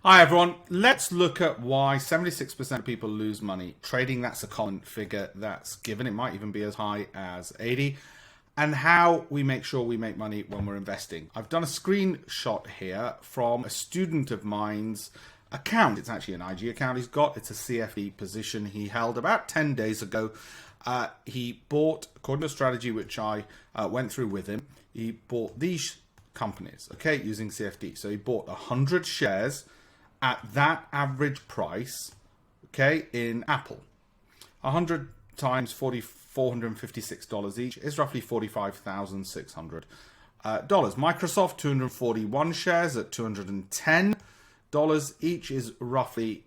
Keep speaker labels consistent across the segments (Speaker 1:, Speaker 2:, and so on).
Speaker 1: Hi everyone, let's look at why 76% of people lose money trading. That's a common figure that's given. It might even be as high as 80, and how we make sure we make money when we're investing. I've done a screenshot here from a student of mine's account. It's actually an IG account he's got. It's a CFD position he held about 10 days ago. He bought, according to a strategy which I went through with him, he bought these companies, okay, using CFD. So he bought 100 shares at that average price, okay, in Apple. 100 times $456 each is roughly $45,600. Microsoft, 241 shares at $210 each is roughly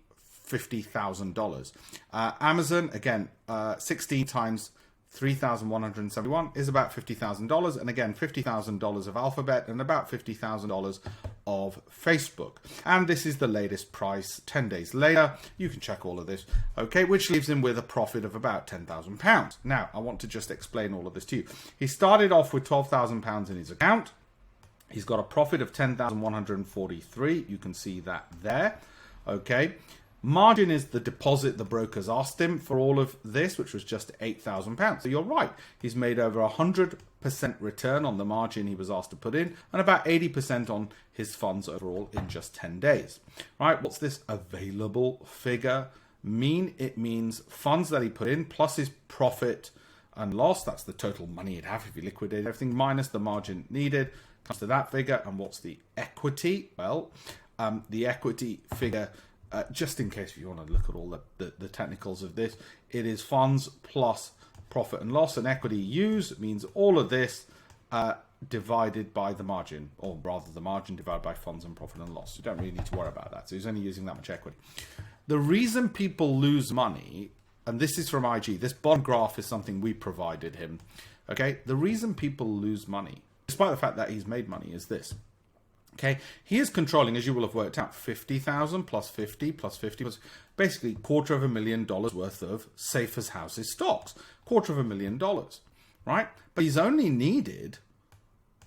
Speaker 1: $50,000. Amazon, again, 16 times 3,171 is about $50,000, and again $50,000 of Alphabet and about $50,000 of Facebook. And this is the latest price 10 days later. You can check all of this, okay, which leaves him with a profit of about £10,000. Now I want to just explain all of this to you. He started off with £12,000 in his account. He's got a profit of 10,143. You can see that there, okay. Margin is the deposit the brokers asked him for all of this, which was just £8,000. So you're right, he's made over 100% return on the margin he was asked to put in, and about 80% on his funds overall in just 10 days. Right, what's this available figure mean? It means funds that he put in plus his profit and loss. That's the total money he'd have if he liquidated everything, minus the margin needed, comes to that figure. And what's the equity? Well, the equity figure, just in case you want to look at all the technicals of this, it is funds plus profit and loss, and equity used means all of this divided by the margin, or rather the margin divided by funds and profit and loss. You don't really need to worry about that. So he's only using that much equity. The reason people lose money, and this is from IG, this bottom graph is something we provided him, okay? The reason people lose money, despite the fact that he's made money, is this. Okay, he is controlling, as you will have worked out, 50,000 plus 50 plus 50 was basically $250,000 worth of safe as houses stocks. $250,000, right? But he's only needed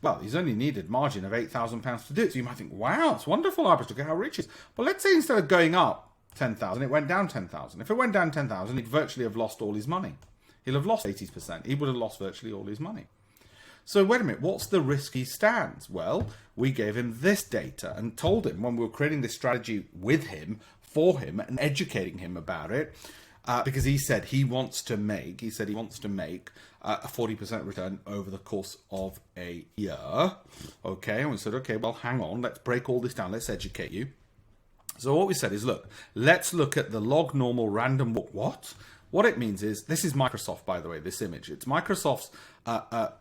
Speaker 1: margin of £8,000 to do it. So you might think, wow, it's wonderful, Alpesh, look at how rich he is. But let's say instead of going up 10,000, it went down 10,000. If it went down 10,000, he'd virtually have lost all his money. He'll have lost 80%. He would have lost virtually all his money. So wait a minute, what's the risk he stands? Well, we gave him this data and told him when we were creating this strategy with him, for him, and educating him about it, because he said he wants to make a 40% return over the course of a year. Okay, and we said, okay, well, hang on, let's break all this down, let's educate you. So what we said is, look, let's look at the log normal random walk. What? What it means is, this is Microsoft, by the way, this image. It's Microsoft's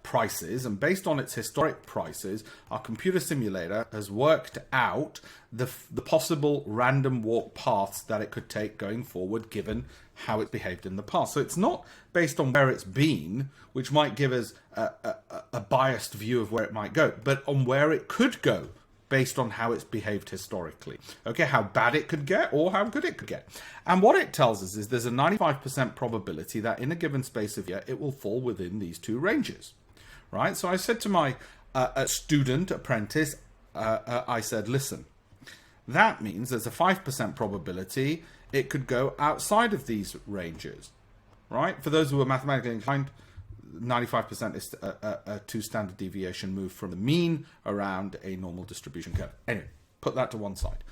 Speaker 1: prices, and based on its historic prices, our computer simulator has worked out the possible random walk paths that it could take going forward, given how it's behaved in the past. So it's not based on where it's been, which might give us a biased view of where it might go, but on where it could go, based on how it's behaved historically. Okay, how bad it could get or how good it could get. And what it tells us is there's a 95% probability that in a given space of year, it will fall within these two ranges, right? So I said to my apprentice, I said, listen, that means there's a 5% probability it could go outside of these ranges, right? For those who are mathematically inclined, 95% is a two standard deviation move from the mean around a normal distribution curve. Anyway, put that to one side.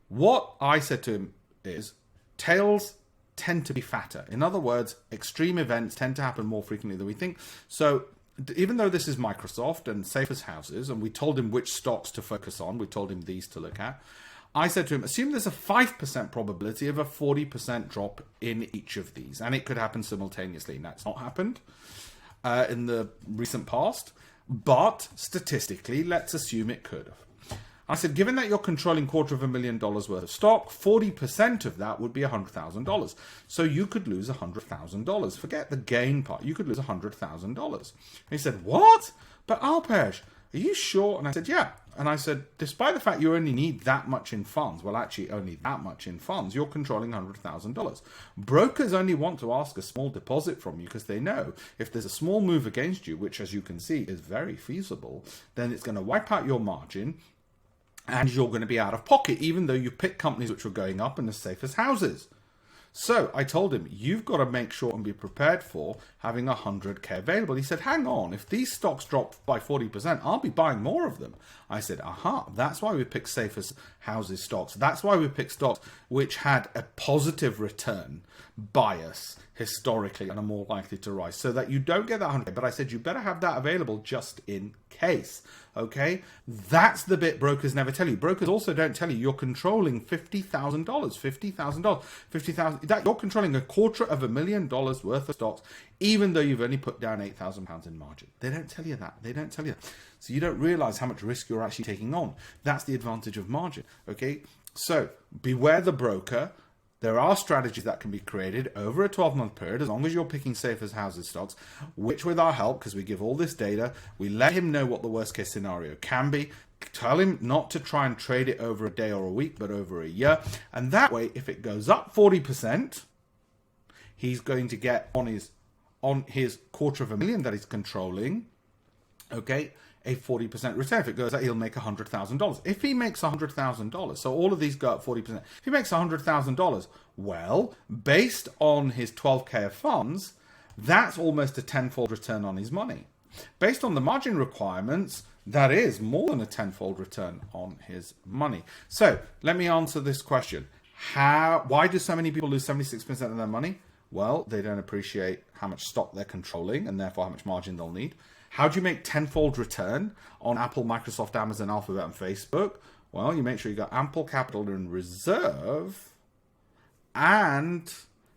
Speaker 1: What I said to him is, tails tend to be fatter. In other words, extreme events tend to happen more frequently than we think. So even though this is Microsoft and safe as houses, and we told him which stocks to focus on, we told him these to look at, I said to him, assume there's a 5% probability of a 40% drop in each of these, and it could happen simultaneously. Now, it's not happened in the recent past, but statistically, let's assume it could have. I said, given that you're controlling $250,000 worth of stock, 40% of that would be $100,000. So you could lose $100,000. Forget the gain part. You could lose $100,000. He said, what? But Alpesh, are you sure? And I said, yeah. And I said, despite the fact you only need that much in funds, well, actually only that much in funds, you're controlling $100,000. Brokers only want to ask a small deposit from you because they know if there's a small move against you, which as you can see is very feasible, then it's going to wipe out your margin. and you're going to be out of pocket, even though you pick companies which were going up and as safe as houses. So I told him, you've got to make sure and be prepared for having 100k available. He said, hang on, if these stocks drop by 40%, I'll be buying more of them. I said, aha, that's why we pick safe as houses stocks. That's why we pick stocks which had a positive return bias historically and are more likely to rise, so that you don't get that 100k. But I said, you better have that available just in case. Okay, that's the bit brokers never tell you. Brokers also don't tell you you're controlling $50,000, $50,000. That you're controlling $250,000 worth of stocks, even though you've only put down £8,000 in margin. They don't tell you that. They don't tell you that. So you don't realize how much risk you're actually taking on. That's the advantage of margin. Okay, so beware the broker. There are strategies that can be created over a 12-month period, as long as you're picking safe as houses stocks, which with our help, because we give all this data, we let him know what the worst case scenario can be, tell him not to try and trade it over a day or a week, but over a year. And that way, if it goes up 40%, he's going to get on his $250,000 that he's controlling, okay, a 40% return. If it goes up, he'll make $100,000. If he makes $100,000, so all of these go up 40%. If he makes $100,000, well, based on his 12k of funds, that's almost a tenfold return on his money. Based on the margin requirements, that is more than a tenfold return on his money. So let me answer this question. Why do so many people lose 76% of their money? Well, they don't appreciate how much stock they're controlling and therefore how much margin they'll need. How do you make tenfold return on Apple, Microsoft, Amazon, Alphabet, and Facebook? Well, you make sure you got ample capital in reserve. And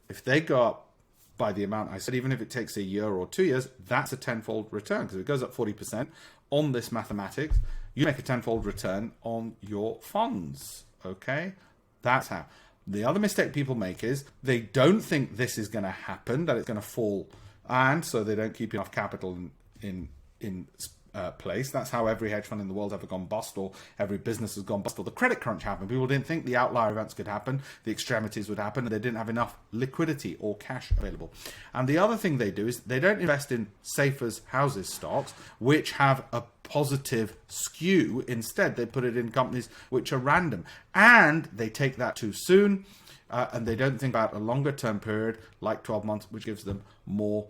Speaker 1: if they go up by the amount I said, even if it takes a year or 2 years, that's a tenfold return. Because if it goes up 40% on this mathematics, you make a tenfold return on your funds. Okay? That's how. The other mistake people make is they don't think this is going to happen, that it's going to fall. And so they don't keep enough capital in place. That's how every hedge fund in the world ever gone bust, or every business has gone bust, or the credit crunch happened. People didn't think the outlier events could happen, the extremities would happen, and they didn't have enough liquidity or cash available. And the other thing they do is they don't invest in safe as houses stocks, which have a positive skew. Instead, they put it in companies which are random, and they take that too soon, and they don't think about a longer term period like 12 months, which gives them more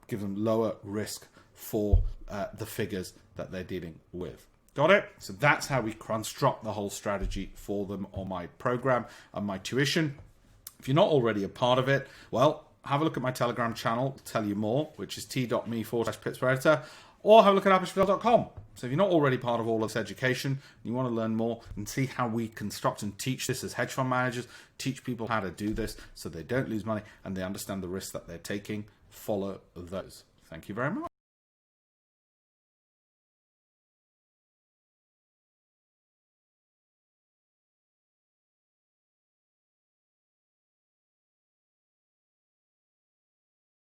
Speaker 1: give them lower risk for the figures that they're dealing with. Got it? So that's how we construct the whole strategy for them on my program and my tuition. If you're not already a part of it, well, have a look at my Telegram channel, I'll tell you more, which is t.me/pipspredator, or have a look at alpeshpatel.com. So if you're not already part of all this education, you want to learn more and see how we construct and teach this as hedge fund managers, teach people how to do this so they don't lose money and they understand the risks that they're taking, follow those. Thank you very much.